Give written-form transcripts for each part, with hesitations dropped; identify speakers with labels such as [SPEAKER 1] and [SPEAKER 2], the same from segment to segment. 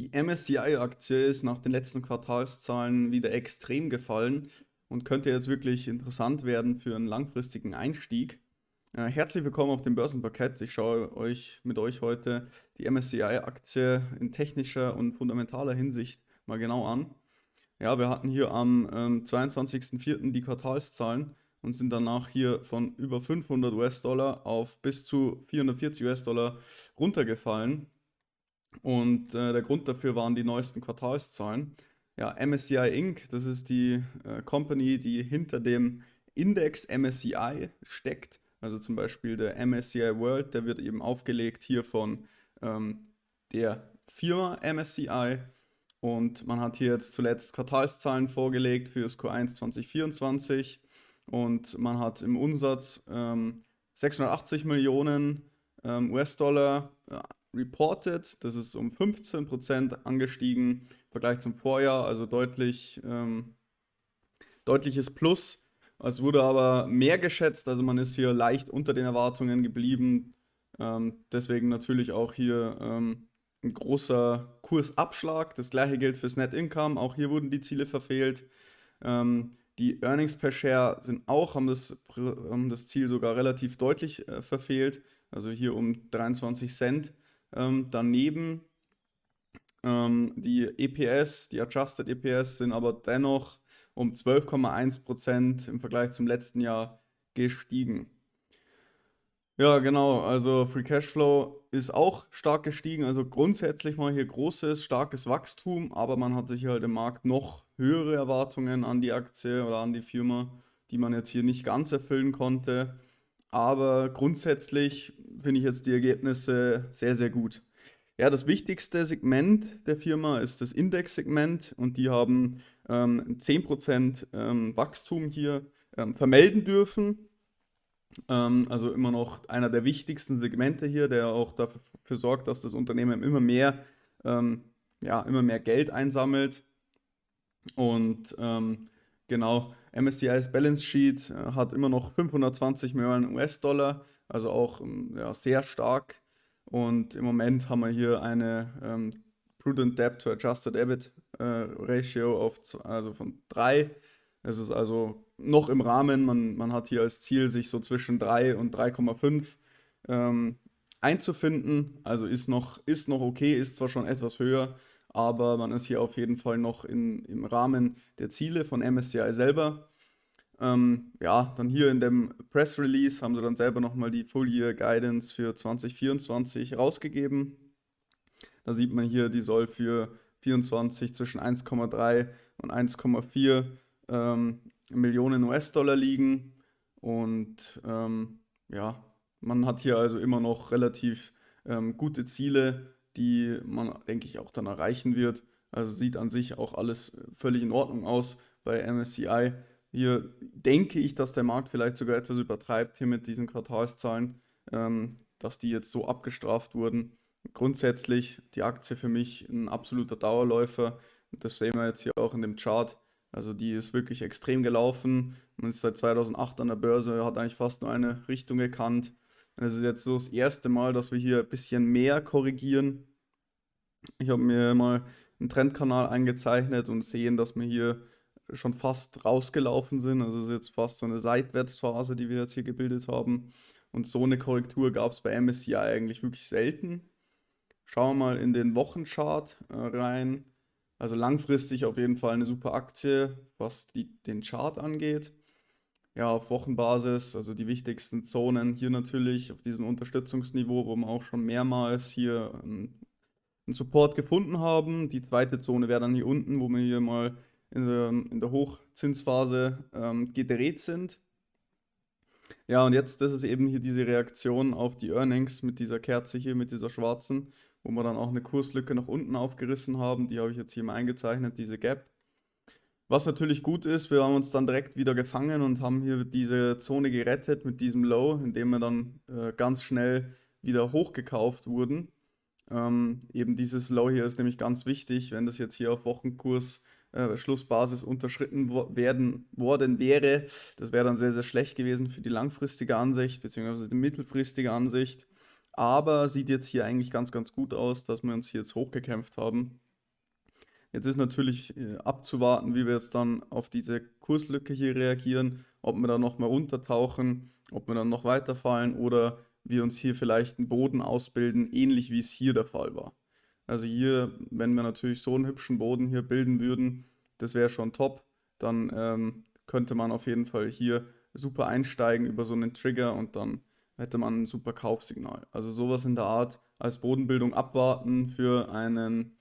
[SPEAKER 1] Die MSCI-Aktie ist nach den letzten Quartalszahlen wieder extrem gefallen und könnte jetzt wirklich interessant werden für einen langfristigen Einstieg. Herzlich willkommen auf dem Börsenparkett. Ich schaue mit euch heute die MSCI-Aktie in technischer und fundamentaler Hinsicht mal genau an. Ja, wir hatten hier am 22.04. die Quartalszahlen und sind danach hier von über 500 US-Dollar auf bis zu 440 US-Dollar runtergefallen. Und der Grund dafür waren die neuesten Quartalszahlen. Ja, MSCI Inc., das ist die Company, die hinter dem Index MSCI steckt. Also zum Beispiel der MSCI World, der wird eben aufgelegt hier von der Firma MSCI. Und man hat hier jetzt zuletzt Quartalszahlen vorgelegt für das Q1 2024. Und man hat im Umsatz 680 Millionen US-Dollar reported. Das ist um 15% angestiegen im Vergleich zum Vorjahr, also deutliches Plus. Es wurde aber mehr geschätzt, also man ist hier leicht unter den Erwartungen geblieben. Deswegen natürlich auch hier ein großer Kursabschlag. Das gleiche gilt fürs Net Income. Auch hier wurden die Ziele verfehlt. Die Earnings per Share haben das Ziel sogar relativ deutlich verfehlt. Also hier um 23 Cent. Daneben die EPS, die Adjusted EPS sind aber dennoch um 12,1% im Vergleich zum letzten Jahr gestiegen. Ja, genau, also Free Cashflow ist auch stark gestiegen, also grundsätzlich mal hier großes, starkes Wachstum, aber man hat sich halt im Markt noch höhere Erwartungen an die Aktie oder an die Firma, die man jetzt hier nicht ganz erfüllen konnte. Aber grundsätzlich finde ich jetzt die Ergebnisse sehr, sehr gut. Ja, das wichtigste Segment der Firma ist das Index-Segment und die haben 10% Wachstum hier vermelden dürfen. Also immer noch einer der wichtigsten Segmente hier, der auch dafür sorgt, dass das Unternehmen ähm, immer mehr Geld einsammelt. Und genau, MSCI's Balance Sheet hat immer noch 520 Millionen US-Dollar, also auch ja, sehr stark. Und im Moment haben wir hier eine Prudent Debt to Adjusted EBIT Ratio also von 3. Es ist also noch im Rahmen. Man hat hier als Ziel, sich so zwischen 3 und 3,5 ähm, einzufinden. Also ist noch okay, ist zwar schon etwas höher, aber man ist hier auf jeden Fall noch im Rahmen der Ziele von MSCI selber. Ja, dann hier in dem Press Release haben sie dann selber nochmal die Full Year Guidance für 2024 rausgegeben. Da sieht man hier, die soll für 24 zwischen 1,3 und 1,4 Millionen US-Dollar liegen. Und ja, man hat hier also immer noch relativ gute Ziele, die man, denke ich, auch dann erreichen wird. Also sieht an sich auch alles völlig in Ordnung aus bei MSCI. Hier denke ich, dass der Markt vielleicht sogar etwas übertreibt hier mit diesen Quartalszahlen, dass die jetzt so abgestraft wurden. Grundsätzlich die Aktie für mich ein absoluter Dauerläufer. Das sehen wir jetzt hier auch in dem Chart. Also die ist wirklich extrem gelaufen. Man ist seit 2008 an der Börse, hat eigentlich fast nur eine Richtung gekannt. Es ist jetzt so das erste Mal, dass wir hier ein bisschen mehr korrigieren. Ich habe mir mal einen Trendkanal eingezeichnet und sehen, dass wir hier schon fast rausgelaufen sind. Also es ist jetzt fast so eine Seitwärtsphase, die wir jetzt hier gebildet haben. Und so eine Korrektur gab es bei MSCI eigentlich wirklich selten. Schauen wir mal in den Wochenchart rein. Also langfristig auf jeden Fall eine super Aktie, was den Chart angeht. Ja, auf Wochenbasis, also die wichtigsten Zonen hier natürlich auf diesem Unterstützungsniveau, wo wir auch schon mehrmals hier einen Support gefunden haben. Die zweite Zone wäre dann hier unten, wo wir hier mal in der Hochzinsphase gedreht sind. Ja, und jetzt, das ist eben hier diese Reaktion auf die Earnings mit dieser Kerze hier, mit dieser schwarzen, wo wir dann auch eine Kurslücke nach unten aufgerissen haben. Die habe ich jetzt hier mal eingezeichnet, diese Gap. Was natürlich gut ist, wir haben uns dann direkt wieder gefangen und haben hier diese Zone gerettet mit diesem Low, indem wir dann ganz schnell wieder hochgekauft wurden. Eben dieses Low hier ist nämlich ganz wichtig, wenn das jetzt hier auf Wochenkurs Schlussbasis unterschritten worden wäre. Das wäre dann sehr, sehr schlecht gewesen für die langfristige Ansicht, beziehungsweise die mittelfristige Ansicht. Aber sieht jetzt hier eigentlich ganz, ganz gut aus, dass wir uns hier jetzt hochgekämpft haben. Jetzt ist natürlich abzuwarten, wie wir jetzt dann auf diese Kurslücke hier reagieren, ob wir dann nochmal runtertauchen, ob wir dann noch weiterfallen oder wir uns hier vielleicht einen Boden ausbilden, ähnlich wie es hier der Fall war. Also hier, wenn wir natürlich so einen hübschen Boden hier bilden würden, das wäre schon top. Dann könnte man auf jeden Fall hier super einsteigen über so einen Trigger und dann hätte man ein super Kaufsignal. Also sowas in der Art als Bodenbildung abwarten für einen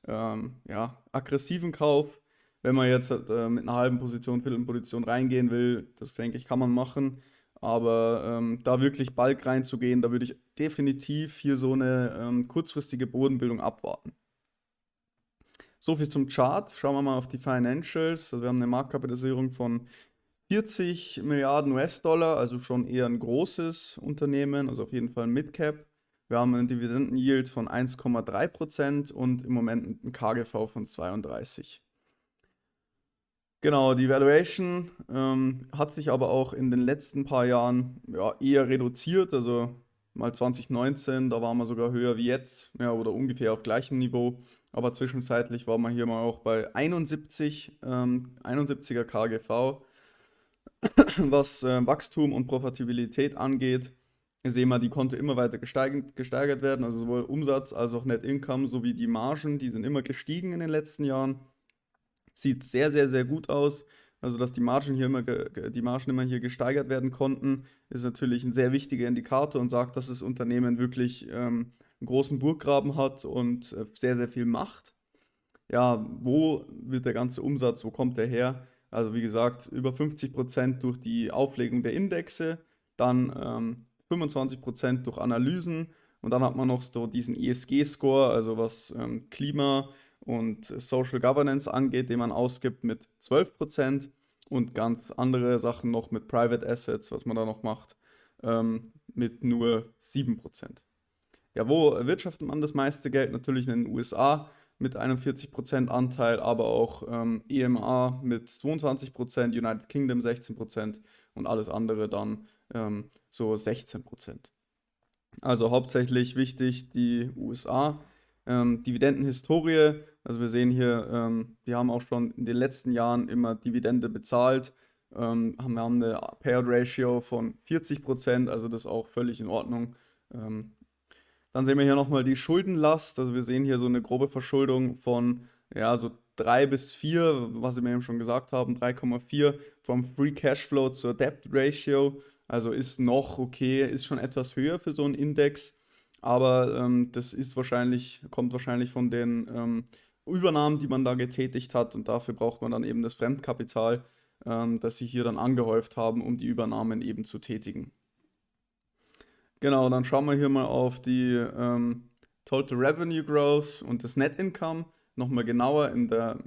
[SPEAKER 1] ja, aggressiven Kauf. Wenn man jetzt mit einer halben Position, Viertelposition reingehen will, das denke ich, kann man machen. Aber da wirklich Balk reinzugehen, da würde ich definitiv hier so eine kurzfristige Bodenbildung abwarten. So viel zum Chart. Schauen wir mal auf die Financials. Also wir haben eine Marktkapitalisierung von 40 Milliarden US-Dollar, also schon eher ein großes Unternehmen, also auf jeden Fall ein Midcap. Wir haben einen Dividendenyield von 1,3% und im Moment ein KGV von 32. Genau, die Valuation hat sich aber auch in den letzten paar Jahren ja, eher reduziert. Also mal 2019, da waren wir sogar höher wie jetzt, ja, oder ungefähr auf gleichem Niveau. Aber zwischenzeitlich war man hier mal auch bei 71, 71er KGV. Was Wachstum und Profitabilität angeht, sehen wir, die konnte immer weiter gesteigert werden. Also sowohl Umsatz als auch Net Income sowie die Margen, die sind immer gestiegen in den letzten Jahren. Sieht sehr, sehr, sehr gut aus. Also, dass die Margen hier die Margen immer hier gesteigert werden konnten, ist natürlich ein sehr wichtiger Indikator und sagt, dass das Unternehmen wirklich einen großen Burggraben hat und sehr, sehr viel macht. Ja, wo wird der ganze Umsatz, wo kommt der her? Also wie gesagt, über 50% durch die Auflegung der Indexe, dann 25% durch Analysen und dann hat man noch so diesen ESG-Score, also was Klima und Social Governance angeht, den man ausgibt mit 12% und ganz andere Sachen noch mit Private Assets, was man da noch macht, mit nur 7%. Ja, wo erwirtschaftet man das meiste Geld? Natürlich in den USA mit 41% Anteil, aber auch EMA mit 22%, United Kingdom 16% und alles andere dann so 16%. Also hauptsächlich wichtig die USA. Dividendenhistorie, also wir sehen hier, wir haben auch schon in den letzten Jahren immer Dividende bezahlt. Wir haben eine Payout Ratio von 40%, also das ist auch völlig in Ordnung. Dann sehen wir hier nochmal die Schuldenlast. Also wir sehen hier so eine grobe Verschuldung von ja, so 3 bis 4, was wir eben schon gesagt haben, 3,4 vom Free Cashflow zur Debt Ratio. Also ist noch okay, ist schon etwas höher für so einen Index, aber das ist wahrscheinlich, kommt wahrscheinlich von den Übernahmen, die man da getätigt hat und dafür braucht man dann eben das Fremdkapital, das sie hier dann angehäuft haben, um die Übernahmen eben zu tätigen. Genau, dann schauen wir hier mal auf die Total Revenue Growth und das Net Income nochmal genauer in der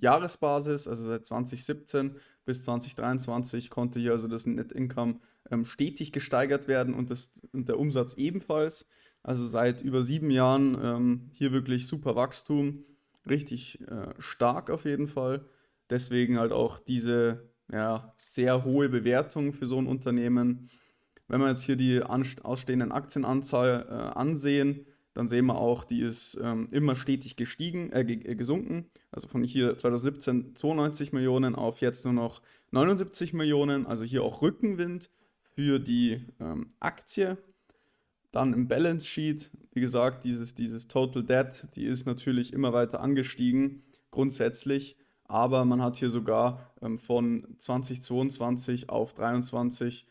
[SPEAKER 1] Jahresbasis, also seit 2017 bis 2023 konnte hier also das Net Income stetig gesteigert werden und der Umsatz ebenfalls. Also seit über 7 Jahren hier wirklich super Wachstum, richtig stark auf jeden Fall. Deswegen halt auch diese ja, sehr hohe Bewertung für so ein Unternehmen. Wenn wir jetzt hier die ausstehenden Aktienanzahl ansehen, dann sehen wir auch, die ist immer stetig gesunken. Also von hier 2017 92 Millionen auf jetzt nur noch 79 Millionen. Also hier auch Rückenwind für die Aktie. Dann im Balance Sheet, wie gesagt, dieses Total Debt, die ist natürlich immer weiter angestiegen, grundsätzlich. Aber man hat hier sogar von 2022 auf 2023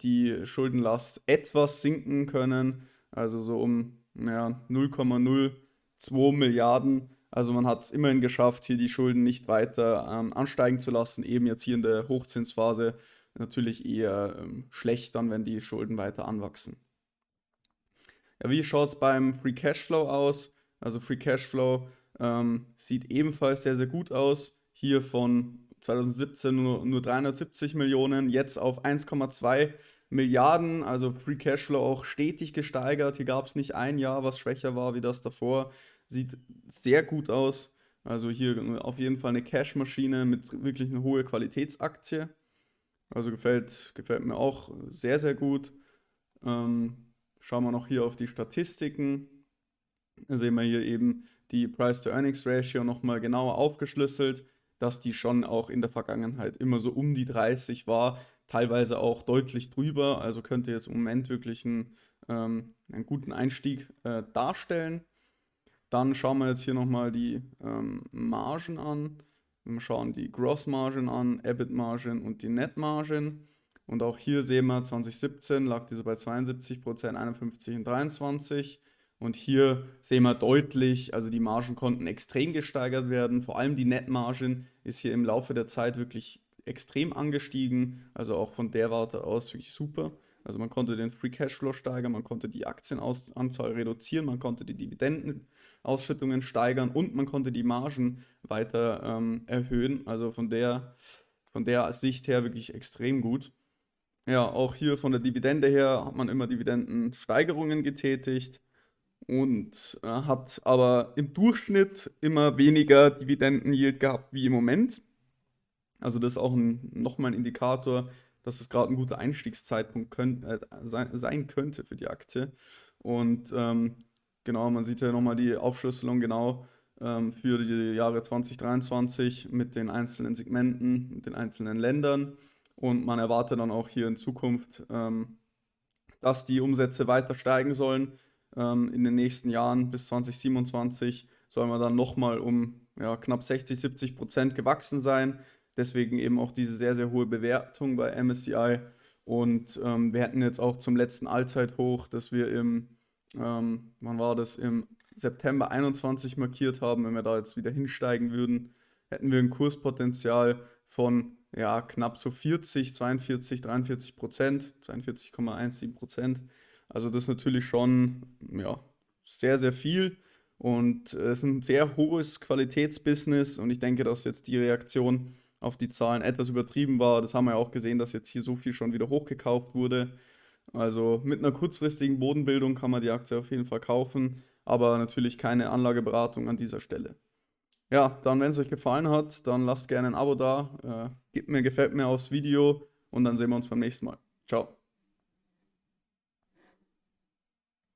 [SPEAKER 1] die Schuldenlast etwas sinken können, also so um ja, 0,02 Milliarden. Also man hat es immerhin geschafft, hier die Schulden nicht weiter ansteigen zu lassen, eben jetzt hier in der Hochzinsphase natürlich eher schlecht dann, wenn die Schulden weiter anwachsen. Ja, wie schaut es beim Free Cashflow aus? Also Free Cashflow sieht ebenfalls sehr, sehr gut aus. Hier von 2017 nur 370 Millionen, jetzt auf 1,2 Milliarden. Also Free Cashflow auch stetig gesteigert. Hier gab es nicht ein Jahr, was schwächer war wie das davor. Sieht sehr gut aus. Also hier auf jeden Fall eine Cash-Maschine mit wirklich einer hohen Qualitätsaktie. Also gefällt mir auch sehr, sehr gut. Ähm, Schauen wir noch hier auf die Statistiken. Da sehen wir hier eben die Price-to-Earnings-Ratio nochmal genauer aufgeschlüsselt, dass die schon auch in der Vergangenheit immer so um die 30 war, teilweise auch deutlich drüber, also könnte jetzt im Moment wirklich einen guten Einstieg darstellen. Dann schauen wir jetzt hier nochmal die Margen an. Wir schauen die Gross-Margin an, EBIT-Margin und die Net-Margin. Und auch hier sehen wir, 2017 lag diese bei 72%, 51 und 23. Und hier sehen wir deutlich, also die Margen konnten extrem gesteigert werden. Vor allem die Net-Margin ist hier im Laufe der Zeit wirklich extrem angestiegen. Also auch von der Warte aus wirklich super. Also man konnte den Free Cashflow steigern, man konnte die Aktienanzahl reduzieren, man konnte die Dividendenausschüttungen steigern und man konnte die Margen weiter erhöhen. Also von der Sicht her wirklich extrem gut. Ja, auch hier von der Dividende her hat man immer Dividendensteigerungen getätigt und hat aber im Durchschnitt immer weniger Dividenden-Yield gehabt wie im Moment. Also das ist auch nochmal ein Indikator, dass es gerade ein guter Einstiegszeitpunkt sein könnte für die Aktie. Und genau, man sieht ja nochmal die Aufschlüsselung genau für die Jahre 2023 mit den einzelnen Segmenten, mit den einzelnen Ländern. Und man erwartet dann auch hier in Zukunft, dass die Umsätze weiter steigen sollen. In den nächsten Jahren bis 2027 soll man dann nochmal um knapp 60-70% gewachsen sein. Deswegen eben auch diese sehr, sehr hohe Bewertung bei MSCI. Und wir hätten jetzt auch zum letzten Allzeithoch, das wir wann war das, im September 21 markiert haben, wenn wir da jetzt wieder hinsteigen würden, hätten wir ein Kurspotenzial von knapp so 40, 42, 43%, 42,17%. Also das ist natürlich schon sehr, sehr viel und es ist ein sehr hohes Qualitätsbusiness und ich denke, dass jetzt die Reaktion auf die Zahlen etwas übertrieben war. Das haben wir ja auch gesehen, dass jetzt hier so viel schon wieder hochgekauft wurde. Also mit einer kurzfristigen Bodenbildung kann man die Aktie auf jeden Fall kaufen, aber natürlich keine Anlageberatung an dieser Stelle. Ja, dann, wenn es euch gefallen hat, dann lasst gerne ein Abo da, gebt mir, gefällt mir aufs Video und dann sehen wir uns beim nächsten Mal. Ciao.